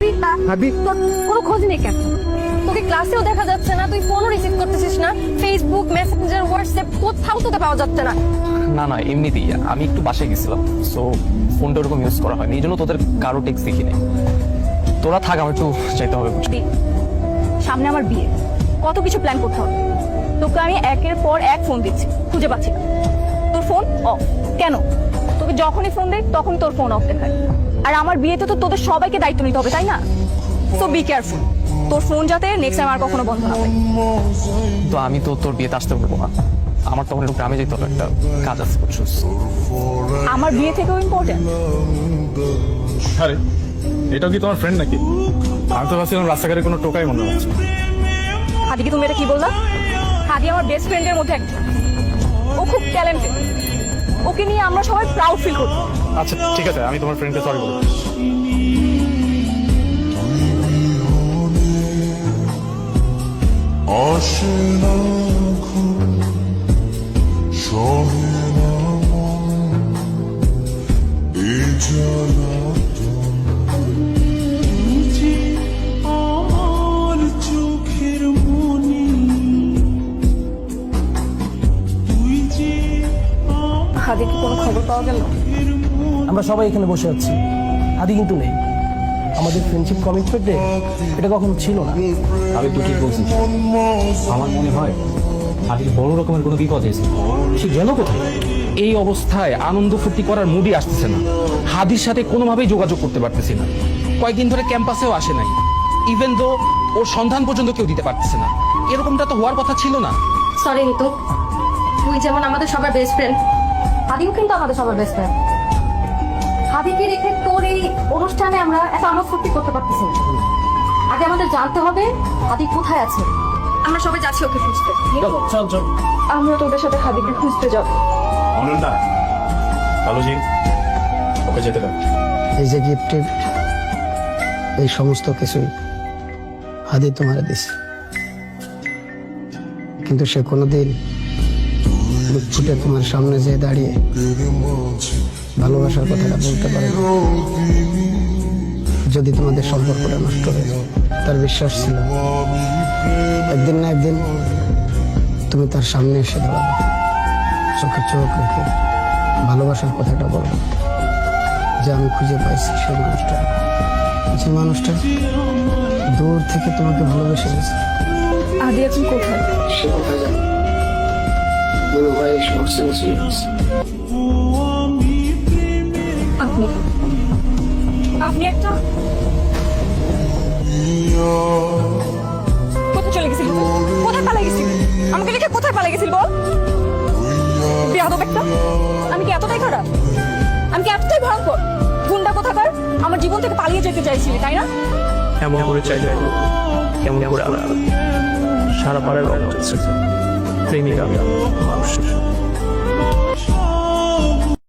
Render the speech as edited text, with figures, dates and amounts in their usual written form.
তোর কোনো খোঁজ নেই কেন? তোকে ক্লাসেও দেখা যাচ্ছে না, তুই ফোনও রিসিভ করতেছিস না, ফেসবুক মেসেঞ্জার হোয়াটসঅ্যাপ কোথাও তোকে পাওয়া যাচ্ছে না। না না এমনিতেই আমি একটু বাসায় গেছিলাম, সো ফোনটা ওরকম ইউজ করা হয়নি, এই জন্য তোদের কারো টেক্সট দেখিনি। তোরা থাক, আমার একটু যাইতে হবে। সামনে আমার বিয়ে, কত কিছু প্ল্যান করতে হবে। তোকে আমি একের পর এক ফোন দিচ্ছি, খুঁজে পাচ্ছি না। তোর ফোন অফ কেন? তোকে যখনই ফোন দেয় তখনই তোর ফোন অফ দেখায়। আর আমার বিয়েতে তো তোদের সবাইকে দায়িত্ব নিতে হবে, তাই না? সো বি কেয়ারফুল, তোর ফোন যাতে নেক্সট টাইম আর কখনো বন্ধ না হয়। তো আমি তো তোর বিয়েতে আসতে পারবো না, আমার তখন একটু গ্রামে যেতে হবে, একটা কাজ আছে বুঝছিস। আমার বিয়ে থেকেও ইম্পর্টেন্ট। আরে এটাও কি তোমার ফ্রেন্ড নাকি? আমি তো ভাবছিলাম রাস্তাঘাটে কোনো টোকাই মনে হচ্ছে। হাদিকে তুমি এটা কি বললা? হাদি আমার বেস্ট ফ্রেন্ডের মধ্যে একটা, ও খুব ট্যালেন্টেড, ওকে নিয়ে আমরা সবাই প্রাউড ফিল করি। আচ্ছা ঠিক আছে, আমি তোমার ফ্রেন্ডকে সরি বলবো। হাদি কি কোনো খবর পাওয়া গেল? আমরা সবাই এখানে বসে আছি, আদি কিন্তু নেই। আমাদের ফ্রেন্ডশিপ কমিটমেন্টে এটা কখনো ছিল না। আমি তো ঠিক বলছি, আমার মনে হয় হাদির বড় রকমের কোনো বিপদ হয়েছে। সে গেল কোথায়? এই অবস্থায় আনন্দ ফুর্তি করার মুডই আসতেছে না, হাদির সাথে কোনোভাবেই যোগাযোগ করতে পারতেছি না। কয়েকদিন ধরে ক্যাম্পাসেও আসে নাই, ইভেন দো ওর সন্ধান পর্যন্ত কেউ দিতে পারতেছে না। এরকমটা তো হওয়ার কথা ছিল না। সরি নিতু, তুই যেমন আমাদের সবার বেস্ট ফ্রেন্ড, হাদিও কিন্তু আমাদের সবার বেস্ট ফ্রেন্ড। হাদিকে রেখে তোর এই অনুষ্ঠানে আমরা এত আনন্দ ফুর্তি করতে পারতেছি না। আগে আমাদের জানতে হবে হাদি কোথায় আছে। আমরা সবাই যাচ্ছি ওকে খুঁজতে। চল চল, আমরা তোদের সাথে হাদিকে খুঁজতে যাবো। অনন্যা, কালোজি, ওকে যেতে দাও। এই যে গিফটের এই সমস্ত কিছুই হাদি তোমার দিছে, কিন্তু সে কোনোদিন মুখ ফুটে তোমার সামনে যে দাঁড়িয়ে ভালোবাসার কথাটা বলতে পারে না। যদি তোমাদের সম্পর্কটা নষ্ট হয়ে যায়, তার বিশ্বাস ছিল একদিন না একদিন তুমি তার সামনে এসে দাঁড়াবে, চোখে চোখ রেখে ভালোবাসার কথাটা বলবে যে আমি খুঁজে পাইছি সেই মানুষটা, যে মানুষটা দূর থেকে তোমাকে ভালোবেসে গেছে। হাদি এখন কোথায়? সে কোথায় যাবে মনে হয় এই সমস্ত চলে গেছে। আপনি আপনি একটা কোথায় চলে গেছিল? কোথায় পালা গেছিল? আমাকে রেখে কোথায় পালা গেছিল বল? বেয়াদব একটা! আমি কি এতটাই খারাপ? আমি কি এতটাই ভয়ঙ্কর? গুন্ডা কোথাকার! আমার জীবন থেকে পালিয়ে যেতে চাইছিলি, তাই না? এমন করে চাইলে কেমন করে আমরা সারা পাড়ার প্রেমিকা মানুষ